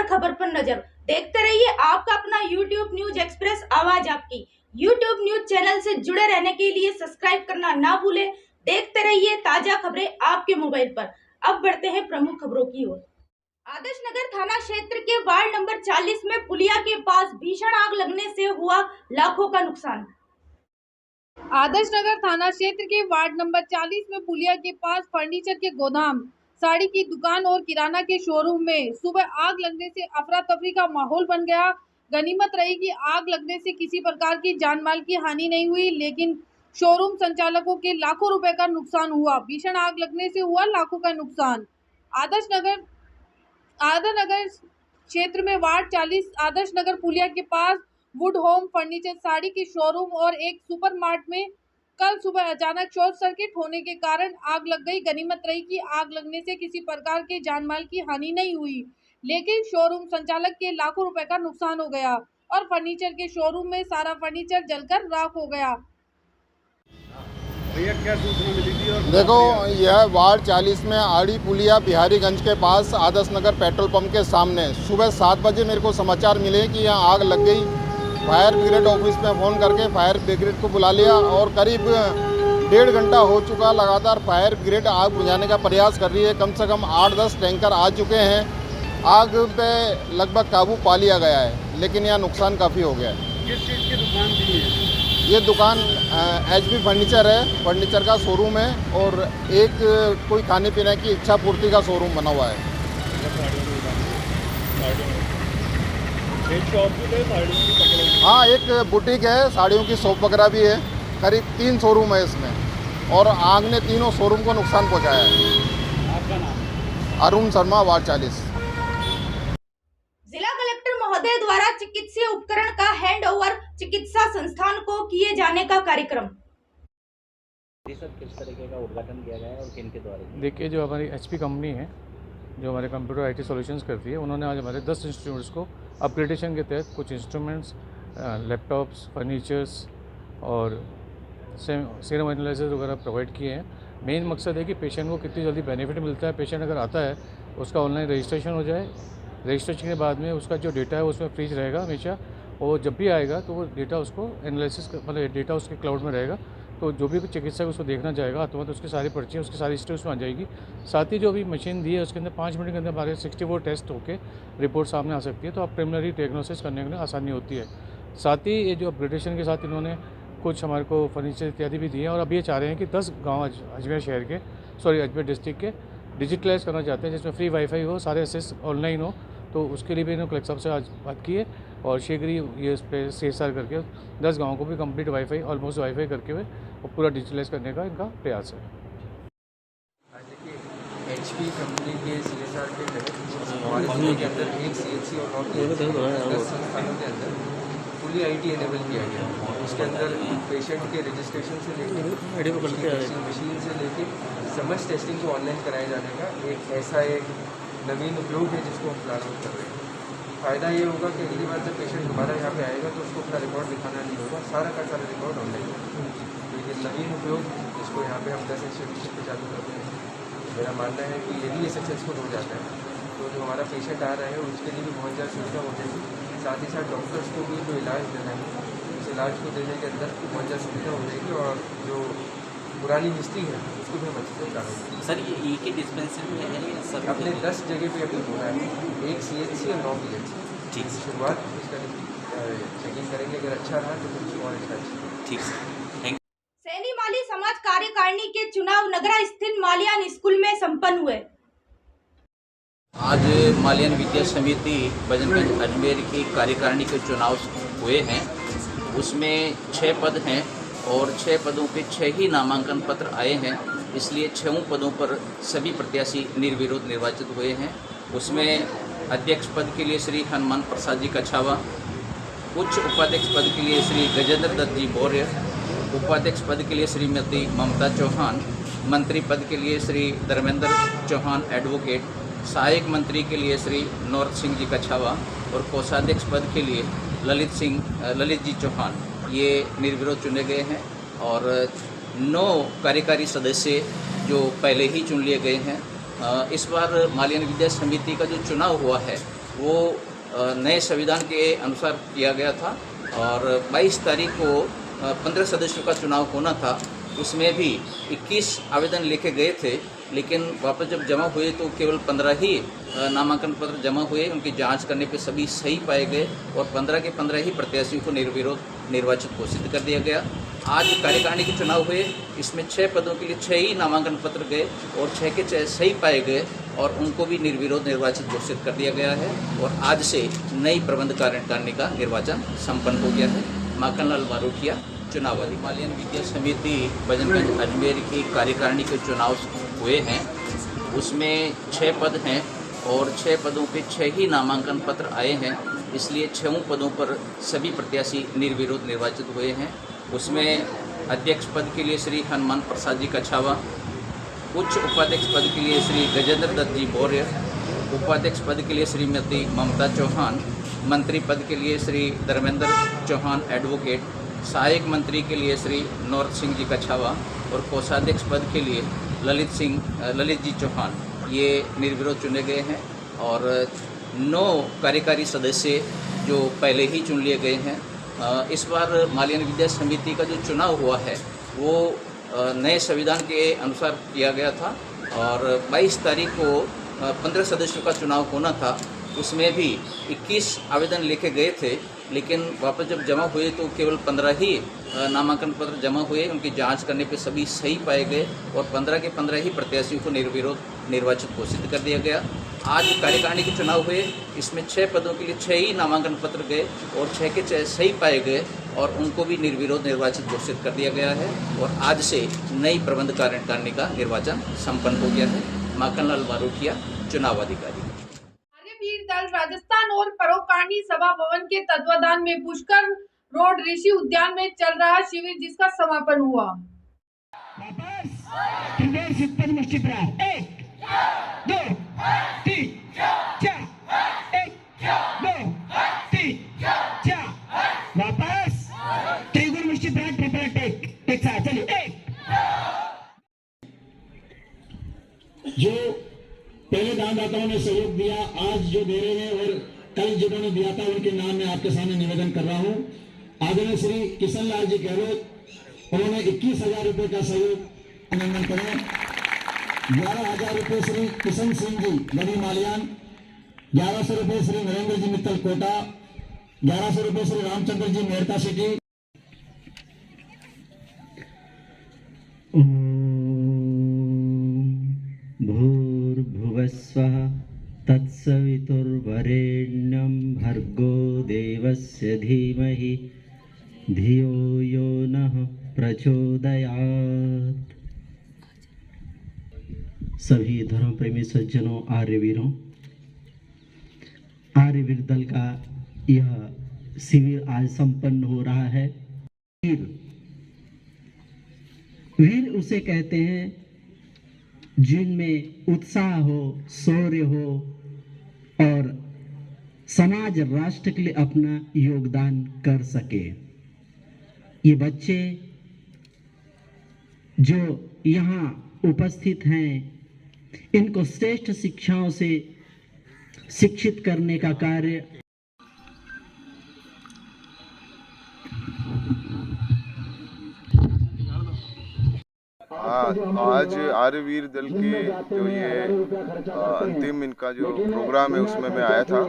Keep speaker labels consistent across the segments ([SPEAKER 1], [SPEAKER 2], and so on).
[SPEAKER 1] हर खबर पर नजर। देखते रहिए आपका अपना YouTube न्यूज एक्सप्रेस, आवाज आपकी। YouTube न्यूज चैनल से जुड़े रहने के लिए सब्सक्राइब करना ना भूलें। देखते रहिए ताजा खबरें आपके मोबाइल पर। अब बढ़ते हैं प्रमुख खबरों की ओर। आदर्श नगर थाना क्षेत्र के वार्ड नंबर 40 में पुलिया के पास भीषण आग लगने से हुआ लाखों का नुकसान।
[SPEAKER 2] आदर्श नगर थाना क्षेत्र के वार्ड नंबर 40 में पुलिया के पास फर्नीचर के गोदाम, साड़ी की दुकान और किराना के शोरूम में सुबह आग लगने से अफरा तफरी का माहौल बन गया। गनीमत रही कि आग लगने से किसी प्रकार की जान माल की हानि नहीं हुई, लेकिन शोरूम संचालकों के लाखों रुपए का नुकसान हुआ। भीषण आग लगने से हुआ लाखों का नुकसान। आदर्श नगर क्षेत्र में वार्ड 40 आदर्श नगर पुलिया के पास वुड होम फर्नीचर, साड़ी के शोरूम और एक सुपरमार्ट में कल सुबह अचानक शॉर्ट सर्किट होने के कारण आग लग गई। गनीमत रही कि आग लगने से किसी प्रकार के जानमाल की हानि नहीं हुई, लेकिन शोरूम संचालक के लाखों रुपए का नुकसान हो गया और फर्नीचर के शोरूम में सारा फर्नीचर जलकर राख हो गया।
[SPEAKER 3] भैया क्या सूचना मिली थी? और
[SPEAKER 4] देखो, यह वार्ड 40 में आड़ी पुलिया बिहारीगंज के पास आदर्श नगर पेट्रोल पंप के सामने सुबह 7 बजे मेरे को समाचार मिले कि यहाँ आग लग गई। फायर ब्रिगेड ऑफिस में फ़ोन करके फायर ब्रिगेड को बुला लिया और करीब 1.5 घंटा हो चुका। लगातार फायर ब्रिगेड आग बुझाने का प्रयास कर रही है। कम से कम 8-10 टैंकर आ चुके हैं। आग पे लगभग काबू पा लिया गया है, लेकिन यहाँ नुकसान काफ़ी हो गया है।
[SPEAKER 3] किस चीज़ की दुकान थी ये?
[SPEAKER 4] ये दुकान HP फर्नीचर है, फर्नीचर का शोरूम है और एक कोई खाने पीने की इच्छा पूर्ति का शोरूम बना हुआ है। हाँ, एक बुटीक है, साड़ियों की शॉप वगैरह भी है। करीब 3 शोरूम है इसमें और आग ने तीनों शोरूम को नुकसान पहुंचाया है।
[SPEAKER 3] आपका नाम?
[SPEAKER 4] अरुण शर्मा, वार्ड 40।
[SPEAKER 1] जिला कलेक्टर महोदय द्वारा चिकित्सीय उपकरण का हैंडओवर चिकित्सा संस्थान को किए जाने का कार्यक्रम।
[SPEAKER 5] जी सर, किस तरीके का उद्घाटन किया गया है और किन के द्वारा?
[SPEAKER 6] देखिए, जो हमारी HP कंपनी है, जो हमारे कंप्यूटर IT सॉल्यूशंस करती है, उन्होंने आज हमारे 10 इंस्टीट्यूट्स को अपग्रेडेशन के तहत कुछ इंस्ट्रूमेंट्स, लैपटॉप्स, फर्नीचर्स और सीरम एनालिसिस वगैरह प्रोवाइड किए हैं। मेन मकसद है कि पेशेंट को कितनी जल्दी बेनिफिट मिलता है। पेशेंट अगर आता है उसका ऑनलाइन रजिस्ट्रेशन हो जाए। रजिस्ट्रेशन के बाद में उसका जो डेटा है उसमें फ्रीज रहेगा हमेशा, और जब भी आएगा तो वो डेटा उसको एनालिसिस मतलब डेटा उसके क्लाउड में रहेगा। तो जो भी चिकित्सक उसको देखना चाहेगा तो उसकी सारी पर्चियाँ, उसकी सारी हिस्ट्री उसमें आ जाएगी। साथ ही जो भी मशीन दी है उसके अंदर 5 मिनट के अंदर हमारे 64 टेस्ट होकर रिपोर्ट सामने आ सकती है। तो आप प्रिलिमिनरी डायग्नोसिस करने के लिए आसानी होती है। साथ ही ये जो अपग्रेडेशन के साथ इन्होंने कुछ हमारे को फर्नीचर इत्यादि भी दिए हैं और अब ये चाह रहे हैं कि 10 गाँव अजमेर डिस्ट्रिक्ट के डिजिटलाइज करना चाहते हैं, जिसमें फ्री वाईफाई हो, सारे असेस ऑनलाइन हो। तो उसके लिए भी इन्होंने कलेक्टर साहब से आज बात की है और शीघ्र ही ये इस पर CSR करके 10 गाँवों को भी कंप्लीट वाईफाई, ऑलमोस्ट वाईफाई करके हुए और पूरा डिजिटलाइज करने का इनका प्रयास है।
[SPEAKER 7] आज देखिए, HP कंपनी के CSR के तहत हमारे जिले के अंदर एक CHC और 10 संस्थानों के अंदर फुली IT इनेबल किया गया। उसके अंदर पेशेंट के रजिस्ट्रेशन से लेकर मशीन से लेकर समस्त टेस्टिंग को ऑनलाइन कराए जाने का एक ऐसा एक नवीन उपयोग है जिसको हम प्रारंभ कर रहे हैं। फ़ायदा ये होगा कि अगली बार जब पेशेंट दोबारा यहाँ पे आएगा तो उसको अपना रिकॉर्ड दिखाना नहीं होगा, सारा का सारा रिकॉर्ड ऑनलाइन होगा। तो ये नवीन उपयोग जिसको यहाँ पे हम 10 इंस्टीट्यूशन पे चालू कर रहे हैं। मेरा मानना है कि यदि ये सक्सेसफुल हो जाता है तो जो हमारा पेशेंट आ रहा है उसके लिए भी बहुत ज़्यादा सुविधा हो जाएगी। साथ ही साथ डॉक्टर्स को भी जो इलाज देना है उस इलाज को देने के अंदर बहुत ज़्यादा सुविधा हो जाएगी और जो पुरानी हिस्ट्री है उसको भी हम अच्छे से जानेंगे।
[SPEAKER 5] सर, ये एक ही डिस्पेंसरी में है सर?
[SPEAKER 7] अपने 10 जगह पे अभी हो रहा है, एक CHC और 9 PHC।
[SPEAKER 5] ठीक,
[SPEAKER 7] शुरुआत इसका चेकिंग करेंगे, अगर अच्छा रहा तो कुछ और अच्छा।
[SPEAKER 5] ठीक सर, थैंक यू।
[SPEAKER 1] सैनी माली समाज कार्यकारिणी के चुनाव नगरा स्थित मालियान स्कूल में संपन्न हुए।
[SPEAKER 5] आज मालियान विद्या समिति भजनगंज अजमेर की कार्यकारिणी के चुनाव हुए हैं। उसमें 6 पद हैं और 6 पदों पे 6 ही नामांकन पत्र आए हैं, इसलिए 6 पदों पर सभी प्रत्याशी निर्विरोध निर्वाचित हुए हैं। उसमें अध्यक्ष पद के लिए श्री हनुमान प्रसाद जी कछावा, उच्च उपाध्यक्ष पद के लिए श्री गजेंद्र दत्त जी मौर्य, उपाध्यक्ष पद के लिए श्रीमती ममता चौहान, मंत्री पद के लिए श्री धर्मेंद्र चौहान एडवोकेट, सहायक मंत्री के लिए श्री नौरत सिंह जी कछावा और कोषाध्यक्ष पद के लिए ललित जी चौहान, ये निर्विरोध चुने गए हैं। और 9 कार्यकारी सदस्य जो पहले ही चुन लिए गए हैं। इस बार मालियान विद्या समिति का जो चुनाव हुआ है वो नए संविधान के अनुसार किया गया था और 22 तारीख को 15 सदस्यों का चुनाव होना था। उसमें भी 21 आवेदन लेके गए थे, लेकिन वापस जब जमा हुए तो केवल 15 ही नामांकन पत्र जमा हुए। उनकी जांच करने पे सभी सही पाए गए और 15 के 15 ही प्रत्याशियों को निर्विरोध निर्वाचित घोषित कर दिया गया। आज कार्यकारिणी के चुनाव हुए, इसमें 6 पदों के लिए 6 ही नामांकन पत्र गए और 6 के 6 सही पाए गए और उनको भी निर्विरोध निर्वाचित घोषित कर दिया गया है। और आज से नई प्रबंध कार्यकारिणी का निर्वाचन संपन्न हो गया है। माखनलाल मारोठिया चुनाव अधिकारी। हिमालयन विद्या समिति भजनगंज अजमेर की कार्यकारिणी के चुनाव हुए हैं, उसमें 6 पद हैं और 6 पदों पे 6 ही नामांकन पत्र आए हैं, इसलिए 6 पदों पर सभी प्रत्याशी निर्विरोध निर्वाचित हुए हैं। उसमें अध्यक्ष पद के लिए श्री हनुमान प्रसाद जी कछावा, उच्च उपाध्यक्ष पद के लिए श्री गजेंद्र दत्त जी मौर्य, उपाध्यक्ष पद के लिए श्रीमती ममता चौहान, मंत्री पद के लिए श्री धर्मेंद्र चौहान एडवोकेट, सहायक मंत्री के लिए श्री नौरत सिंह जी कछावा और कोषाध्यक्ष पद के लिए ललित जी चौहान, ये निर्विरोध चुने गए हैं। और 9 कार्यकारी सदस्य जो पहले ही चुन लिए गए हैं। इस बार हिमालयन विद्या समिति का जो चुनाव हुआ है वो नए संविधान के अनुसार किया गया था और 22 तारीख को 15 सदस्यों का चुनाव होना था। उसमें भी 21 आवेदन लेके गए थे, लेकिन वापस जब जमा हुए तो केवल 15 ही नामांकन पत्र जमा हुए। उनकी जांच करने पे सभी सही पाए गए और 15 के 15 ही प्रत्याशियों को निर्विरोध निर्वाचित घोषित कर दिया गया। आज कार्यकारिणी के चुनाव हुए, इसमें 6 पदों के लिए 6 ही नामांकन पत्र गए और 6 के 6 सही पाए गए और उनको भी निर्विरोध निर्वाचित घोषित कर दिया गया है। और आज से नई प्रबंध कार्यकारिणी का निर्वाचन संपन्न हो गया है। माखनलाल मारोठिया चुनाव अधिकारी।
[SPEAKER 2] वीर दल राजस्थान और परोपकारी सभा भवन के तत्वाधान में पुष्कर रोड ऋषि उद्यान में चल रहा शिविर, जिसका समापन हुआ।
[SPEAKER 8] जो पहले दानदाताओं ने सहयोग दिया, आज जो दे रहे हैं और कल जिन्होंने दिया था, उनके नाम में आपके सामने निवेदन कर रहा हूं। आदरणीय श्री किशन लाल जी गहलोत, उन्होंने 21,000 रुपए का सहयोग अभिनंदन करें। 11,000 रुपए श्री किशन सिंह जी गढ़ी मालियान, 1100 रुपए श्री नरेंद्र जी मित्तल कोटा, 1100 रुपए श्री रामचंद्र जी मेहता सिटी।
[SPEAKER 9] भूर्भुवस्वः तत्सवितुर्वरेण्यं भर्गो देवस्य धीमहि धियो यो नः प्रचोदयात्। सभी धर्म प्रेमी सज्जनों, आर्यवीरों, आर्यवीर दल का यह शिविर आज संपन्न हो रहा है। वीर उसे कहते हैं जिनमें उत्साह हो, शौर्य हो और समाज राष्ट्र के लिए अपना योगदान कर सके। ये बच्चे जो यहाँ उपस्थित हैं, इनको श्रेष्ठ शिक्षाओं से शिक्षित करने का कार्य
[SPEAKER 4] आज आर्यवीर दल के जो ये अंतिम इनका जो प्रोग्राम है उसमें मैं आया था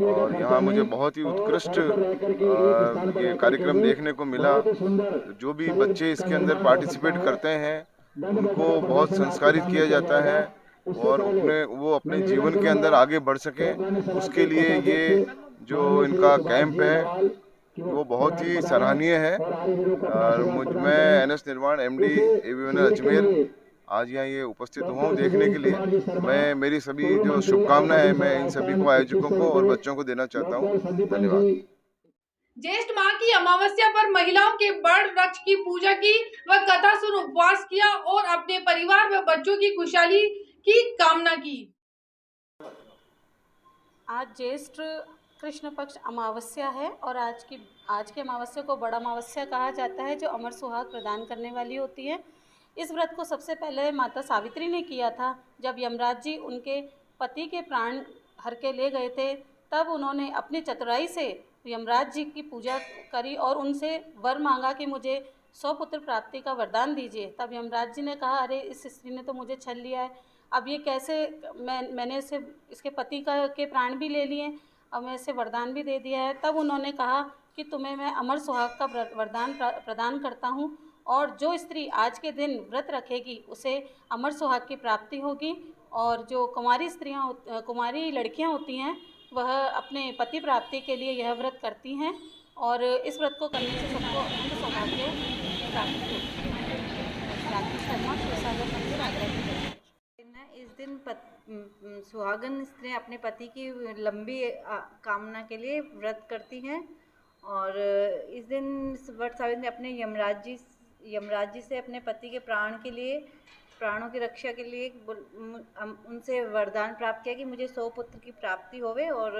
[SPEAKER 4] और यहाँ मुझे बहुत ही उत्कृष्ट ये कार्यक्रम देखने को मिला। जो भी बच्चे इसके अंदर पार्टिसिपेट करते हैं उनको बहुत संस्कारित किया जाता है और वो अपने जीवन के अंदर आगे बढ़ सके, उसके लिए ये जो इनका कैंप है वो बहुत ही सराहनीय है। और मैं NS निर्माण MD AVNL अजमेर आज यहाँ ये उपस्थित हुआ हूँ देखने के लिए। मेरी सभी जो शुभकामनाएं हैं मैं इन सभी को, आयोजकों को और बच्चों को देना चाहता हूँ। धन्यवाद।
[SPEAKER 2] ज्येष्ठ माह की अमावस्या पर महिलाओं के बड़ वृक्ष की पूजा की व कथा सुन उपवास किया और अपने परिवार व बच्चों की खुशहाली की कामना की।
[SPEAKER 10] आज ज्येष्ठ कृष्ण पक्ष अमावस्या है और आज की अमावस्या को बड़ा अमावस्या कहा जाता है, जो अमर सुहाग प्रदान करने वाली होती है। इस व्रत को सबसे पहले माता सावित्री ने किया था, जब यमराज जी उनके पति के प्राण हर के ले गए थे, तब उन्होंने अपनी चतुराई से यमराज जी की पूजा करी और उनसे वर मांगा कि मुझे 100 पुत्र प्राप्ति का वरदान दीजिए। तब यमराज जी ने कहा, अरे इस स्त्री ने तो मुझे छल लिया है, अब ये कैसे, मैंने इसके पति के प्राण भी ले लिए, अब मैं इसे वरदान भी दे दिया है। तब उन्होंने कहा कि तुम्हें मैं अमर सुहाग का वरदान प्रदान करता हूँ, और जो स्त्री आज के दिन व्रत रखेगी उसे अमर सुहाग की प्राप्ति होगी, और जो कुमारी लड़कियाँ होती हैं वह अपने पति प्राप्ति के लिए यह व्रत करती हैं, और इस व्रत को करने से सबको अखंड सौभाग्य प्राप्ति होती है। राखी शर्मा, शिवसागर मंदिर, आगरा की।
[SPEAKER 11] इस दिन सुहागन स्त्री अपने पति की लंबी कामना के लिए व्रत करती हैं, और इस दिन वट सावित्री ने अपने यमराज जी से अपने पति के प्राणों की रक्षा के लिए उनसे वरदान प्राप्त किया कि मुझे 100 पुत्र की प्राप्ति होवे। और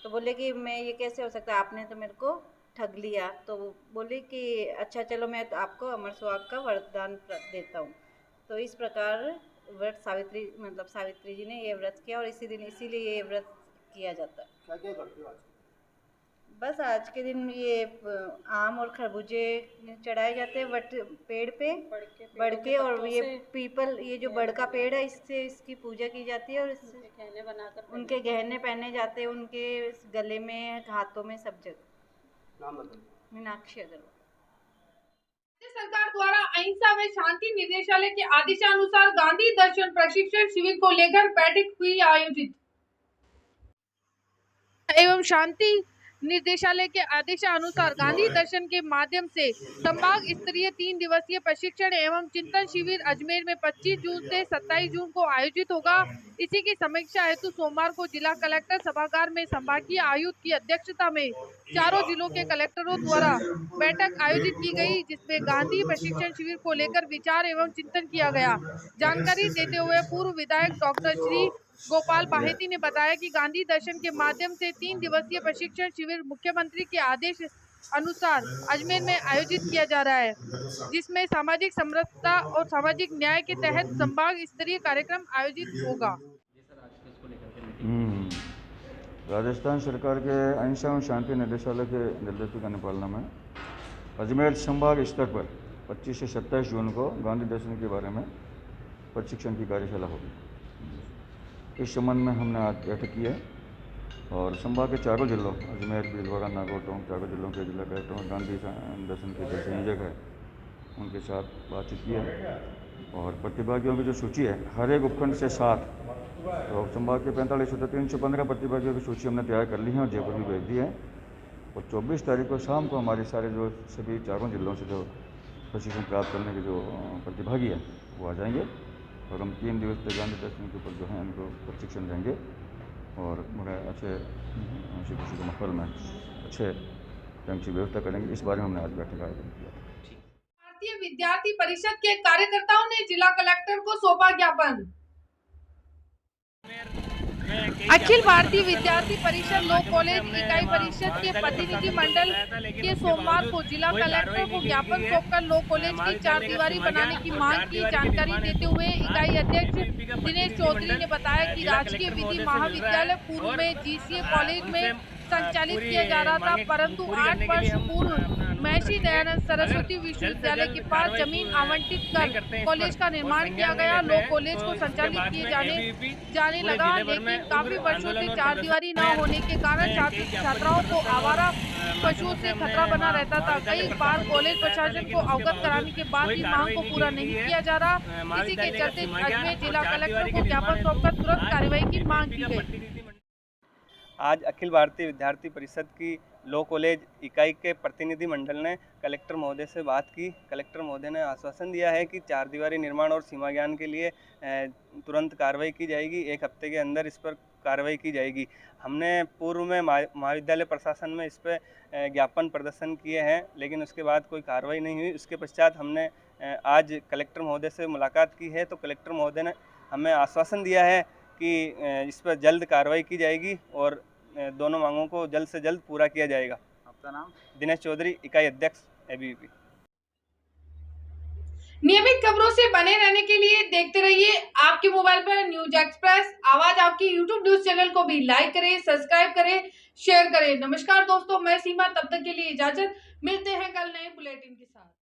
[SPEAKER 11] तो बोले कि मैं ये कैसे हो सकता है, आपने तो मेरे को ठग लिया। तो बोले कि अच्छा चलो मैं तो आपको अमर सुहाग का वरदान देता हूँ। तो इस प्रकार व्रत सावित्री जी ने ये व्रत किया, और इसीलिए ये व्रत किया जाता है।
[SPEAKER 3] क्या क्या करते हो आज?
[SPEAKER 11] बस आज के दिन ये आम और खरबूजे चढ़ाए जाते हैं वट पेड़ पे, बड़ के, और ये पीपल, ये जो बड़ का पेड़ है, इससे इसकी पूजा की जाती है, और इससे
[SPEAKER 10] गहने बनाकर
[SPEAKER 11] उनके गहने पहने जाते हैं, उनके गले में, हाथों में, सब जगह।
[SPEAKER 3] नाम बताइए।
[SPEAKER 11] मीनाक्षी अग्रवाल।
[SPEAKER 2] राज्य सरकार द्वारा अहिंसा व शांति निर्देशालय के आदेशानुसार गांधी दर्शन प्रशिक्षण शिविर को लेकर बैठक हुई आयोजित। एवं शांति निर्देशालय के आदेशानुसार गांधी दर्शन के माध्यम से संभाग स्तरीय 3 दिवसीय प्रशिक्षण एवं चिंतन शिविर अजमेर में 25 जून से 27 जून को आयोजित होगा। इसी की समीक्षा हेतु सोमवार को जिला कलेक्टर सभागार में संभागीय आयुक्त की अध्यक्षता में चारों जिलों के कलेक्टरों द्वारा बैठक आयोजित की गई, जिसमें गांधी प्रशिक्षण शिविर को लेकर विचार एवं चिंतन किया गया। जानकारी देते हुए पूर्व विधायक डॉक्टर श्री गोपाल बाहेती ने बताया कि गांधी दर्शन के माध्यम से 3 दिवसीय प्रशिक्षण शिविर मुख्यमंत्री के आदेश अनुसार अजमेर में आयोजित किया जा रहा है, जिसमें सामाजिक समरसता और सामाजिक न्याय के तहत संभाग स्तरीय कार्यक्रम आयोजित होगा।
[SPEAKER 12] राजस्थान सरकार के अहिंसा एवं शांति निदेशालय के निर्देशों की अनुपालना में अजमेर संभाग स्तर पर 25 से 27 जून को गांधी दर्शन के बारे में प्रशिक्षण की कार्यशाला होगी। इस संबंध में हमने आज बैठक की है, और संभाग के चारों जिलों अजमेर, भीलवाड़ा, नागौर, टोंक, चारों जिलों के जिला कलेक्टरों में गांधी दर्शन के जो संयोजक है उनके साथ बातचीत की है, और प्रतिभागियों की जो सूची है हर एक उपखंड से 7, तो संभाग के 45 से 315 प्रतिभागियों की सूची हमने तैयार कर ली है और जयपुर भी भेज दी है। और 24 तारीख को शाम को हमारे सारे जो सभी चारों जिलों से जो प्रशिक्षण प्राप्त करने के जो प्रतिभागी हैं वो आ जाएंगे, और हम 3 दिवस तक गांधी दर्शन के ऊपर जो है उनको प्रशिक्षण देंगे, और बड़े अच्छे खुशी के माहौल में अच्छे ढंग से व्यवस्था करेंगे। इस बारे में हमने आज बैठक आयोजन किया।
[SPEAKER 2] भारतीय विद्यार्थी परिषद के कार्यकर्ताओं ने जिला कलेक्टर को सौंपा ज्ञापन। अखिल भारतीय विद्यार्थी परिषद लॉ कॉलेज इकाई परिषद के प्रतिनिधि मंडल के सोमवार को जिला कलेक्टर को ज्ञापन सौंपकर लॉ कॉलेज की 4 दीवारी बनाने की मांग की। जानकारी देते हुए इकाई अध्यक्ष दिनेश चौधरी ने बताया कि राजकीय विधि महाविद्यालय पूर्व में GCA कॉलेज में संचालित किया जा रहा था, परंतु 8 वर्ष पूर्व महर्षि दयानंद सरस्वती विश्वविद्यालय के पास जमीन आवंटित कर कॉलेज का निर्माण किया गया। लॉ कॉलेज को संचालित किए जाने लगा, लेकिन काफी वर्षों से 4 दीवारी न होने के कारण छात्र छात्राओं को आवारा पशुओं से खतरा बना रहता था। कई बार कॉलेज प्रशासन को अवगत कराने के बाद भी मांग को पूरा नहीं किया जा रहा। इसी के चलते अजमेर जिला कलेक्टर को ज्ञापन सौंपकर तुरंत कार्रवाई की मांग की गई।
[SPEAKER 13] आज अखिल भारतीय विद्यार्थी परिषद की लॉ कॉलेज इकाई के प्रतिनिधि मंडल ने कलेक्टर महोदय से बात की। कलेक्टर महोदय ने आश्वासन दिया है कि 4 दीवारी निर्माण और सीमा ज्ञान के लिए तुरंत कार्रवाई की जाएगी, 1 हफ्ते के अंदर इस पर कार्रवाई की जाएगी। हमने पूर्व में महाविद्यालय प्रशासन में इस पर ज्ञापन प्रदर्शन किए हैं, लेकिन उसके बाद कोई कार्रवाई नहीं हुई। उसके पश्चात हमने आज कलेक्टर महोदय से मुलाकात की है, तो कलेक्टर महोदय ने हमें आश्वासन दिया है कि इस पर जल्द कार्रवाई की जाएगी और दोनों मांगों को जल्द से जल्द पूरा किया जाएगा। आपका नाम? दिनेश चौधरी, इकाई अध्यक्ष ABVP।
[SPEAKER 2] नियमित खबरों से बने रहने के लिए देखते रहिए आपके मोबाइल पर न्यूज एक्सप्रेस आवाज आपकी यूट्यूब न्यूज चैनल को भी लाइक करें, सब्सक्राइब करें, शेयर करें। नमस्कार दोस्तों, मैं सीमा, तब तक के लिए इजाजत, मिलते हैं कल नए बुलेटिन के साथ।